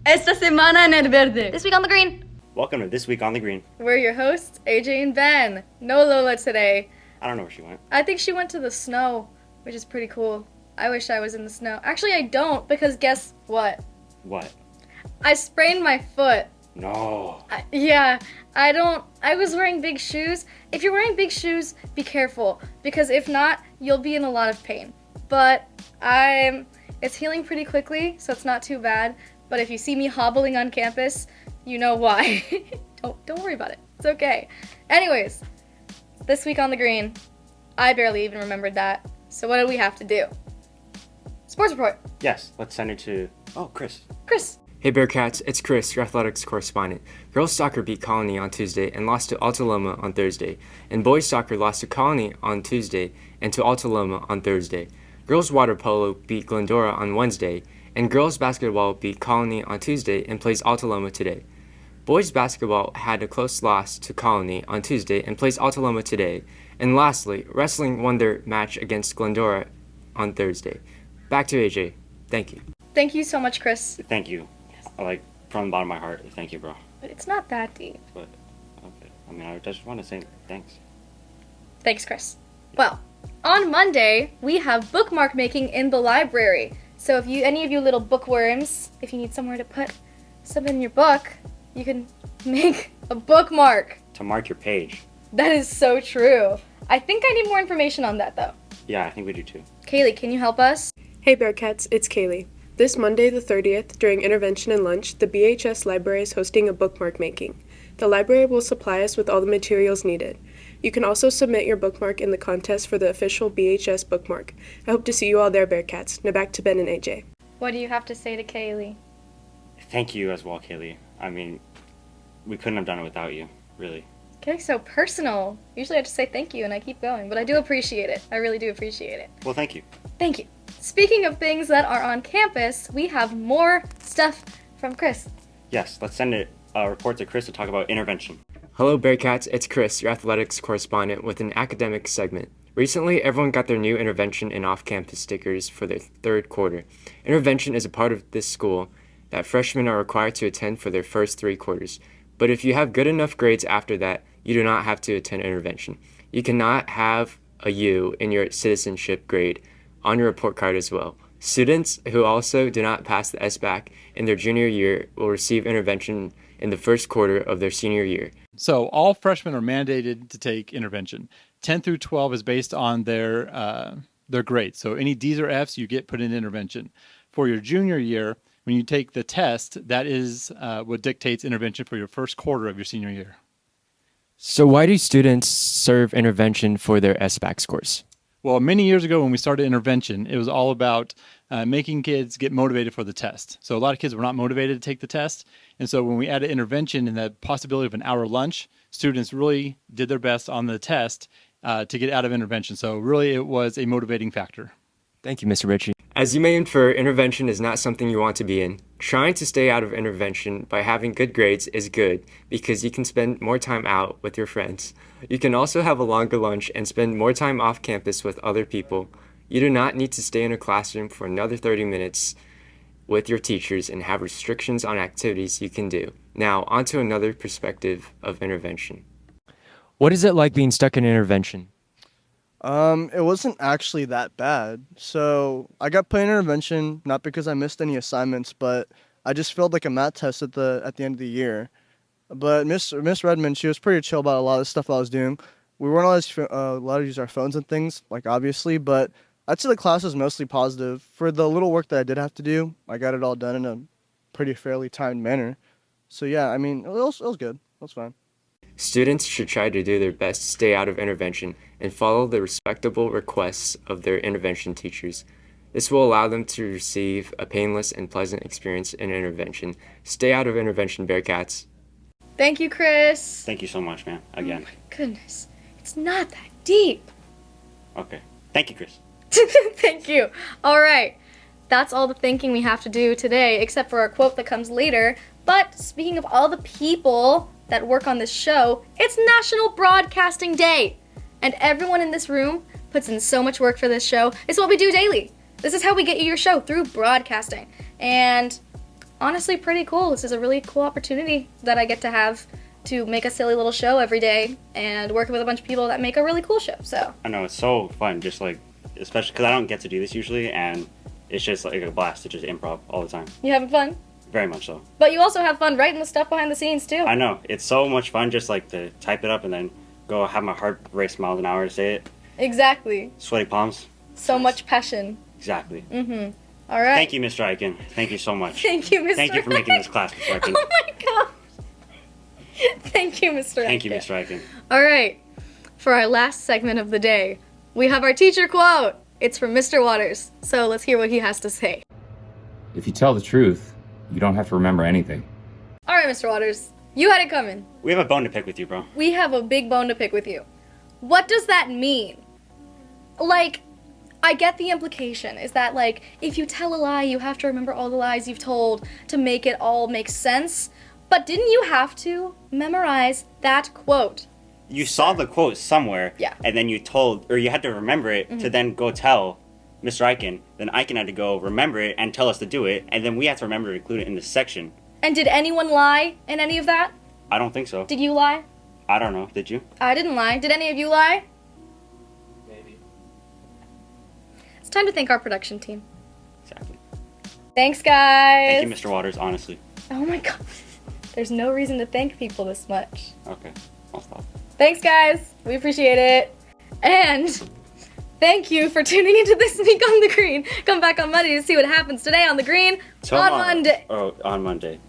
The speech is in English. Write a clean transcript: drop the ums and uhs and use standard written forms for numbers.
Esta semana en el verde. This week on the green. Welcome to This Week on the Green. We're your hosts, AJ and Ben. No Lola today. I don't know where she went. I think she went to the snow, which is pretty cool. I wish I was in the snow. Actually, I don't, because guess what? What? I sprained my foot. No. I was wearing big shoes. If you're wearing big shoes, be careful, because if not, you'll be in a lot of pain. But it's healing pretty quickly, so it's not too bad. But if you see me hobbling on campus, you know why. Don't worry about it. It's okay. Anyways, This Week on the Green. I barely even remembered that. So what do we have to do? Sports report. Yes, let's send it to... Oh, Chris. Chris. Hey Bearcats, it's Chris, your athletics correspondent. Girls soccer beat Colony on Tuesday and lost to Alta Loma on Thursday, and boys soccer lost to Colony on Tuesday and to Alta Loma on Thursday. Girls water polo beat Glendora on Wednesday, and girls basketball beat Colony on Tuesday and plays Alta Loma today. Boys basketball had a close loss to Colony on Tuesday and plays Alta Loma today. And lastly, wrestling won their match against Glendora on Thursday. Back to AJ. Thank you. Thank you so much, Chris. Thank you. From the bottom of my heart, thank you, bro. But it's not that deep. But, okay. I just want to say thanks. Thanks, Chris. Well, on Monday, we have bookmark making in the library. So if any of you little bookworms, if you need somewhere to put something in your book, you can make a bookmark. To mark your page. That is so true. I think I need more information on that, though. Yeah, I think we do too. Kaylee, can you help us? Hey Bearcats, it's Kaylee. This Monday the 30th, during intervention and lunch, the BHS library is hosting a bookmark making. The library will supply us with all the materials needed. You can also submit your bookmark in the contest for the official BHS bookmark. I hope to see you all there, Bearcats. Now back to Ben and AJ. What do you have to say to Kaylee? Thank you as well, Kaylee. We couldn't have done it without you, really. Getting so personal. Usually I just say thank you and I keep going, but I do appreciate it. I really do appreciate it. Well, thank you. Thank you. Speaking of things that are on campus, we have more stuff from Chris. Yes, let's send a report to Chris to talk about intervention. Hello Bearcats, it's Chris, your athletics correspondent with an academic segment. Recently, everyone got their new intervention and off-campus stickers for their third quarter. Intervention is a part of this school that freshmen are required to attend for their first 3 quarters. But if you have good enough grades after that, you do not have to attend intervention. You cannot have a U in your citizenship grade on your report card as well. Students who also do not pass the SBAC in their junior year will receive intervention in the first quarter of their senior year. So all freshmen are mandated to take intervention. 10 through 12 is based on their grades. So any D's or F's you get put in intervention. For your junior year, when you take the test, that is what dictates intervention for your first quarter of your senior year. So why do students serve intervention for their SBAC scores? Well, many years ago when we started intervention, it was all about making kids get motivated for the test. So a lot of kids were not motivated to take the test. And so when we added intervention and the possibility of an hour lunch, students really did their best on the test to get out of intervention. So really it was a motivating factor. Thank you, Mr. Ritchie. As you may infer, intervention is not something you want to be in. Trying to stay out of intervention by having good grades is good because you can spend more time out with your friends. You can also have a longer lunch and spend more time off campus with other people. You do not need to stay in a classroom for another 30 minutes with your teachers and have restrictions on activities you can do. Now, on to another perspective of intervention. What is it like being stuck in intervention? It wasn't actually that bad. So I got put in intervention, not because I missed any assignments, but I just failed like a math test at the end of the year. But Miss Redmond, she was pretty chill about a lot of the stuff I was doing. We weren't allowed to use our phones and things, like obviously, but I'd say the class was mostly positive. For the little work that I did have to do, I got it all done in a pretty fairly timed manner. So yeah, it was good. It was fine. Students should try to do their best to stay out of intervention and follow the respectable requests of their intervention teachers. This will allow them to receive a painless and pleasant experience in intervention. Stay out of intervention, Bearcats. Thank you, Chris. Thank you so much, man. Again. Oh my goodness. It's not that deep. Okay. Thank you, Chris. Thank you. All right. That's all the thinking we have to do today, except for our quote that comes later. But speaking of all the people that work on this show, it's National Broadcasting Day. And everyone in this room puts in so much work for this show. It's what we do daily. This is how we get you your show, through broadcasting. And honestly pretty cool. This is a really cool opportunity that I get to have to make a silly little show every day and work with a bunch of people that make a really cool show. So I know, it's so fun, just like, especially because I don't get to do this usually, and it's just like a blast to just improv all the time. you having fun? Very much so. But you also have fun writing the stuff behind the scenes too. I know, it's so much fun just like to type it up and then go have my heart race miles an hour to say it. Exactly. Sweaty palms. So much passion. Exactly. Mm-hmm. All right. Thank you, Mr. Eichen. Thank you so much. Thank you, Mr. Thank you for making this class, Mr. Eichen. Oh my god. Thank you, Mr. Thank you, Eichen. Mr. Eichen. All right. For our last segment of the day, we have our teacher quote. It's from Mr. Waters. So let's hear what he has to say. If you tell the truth, you don't have to remember anything. All right, Mr. Waters. You had it coming. We have a bone to pick with you, bro. We have a big bone to pick with you. What does that mean? Like, I get the implication is that, like, if you tell a lie, you have to remember all the lies you've told to make it all make sense. But didn't you have to memorize that quote? You saw the quote somewhere, Yeah. and then you had to remember it to then go tell Mr. Eichen. Then Eichen had to go remember it and tell us to do it, and then we had to remember to include it in this section. And did anyone lie in any of that? I don't think so. Did you lie? I don't know. Did you? I didn't lie. Did any of you lie? Maybe. It's time to thank our production team. Exactly. Thanks, guys. Thank you, Mr. Waters, honestly. Oh my god. There's no reason to thank people this much. Okay, I'll stop. Thanks, guys. We appreciate it. And thank you for tuning into This Week on the Green. Come back on Monday to see what happens today on the Green. Tomorrow. On Monday. Oh, on Monday.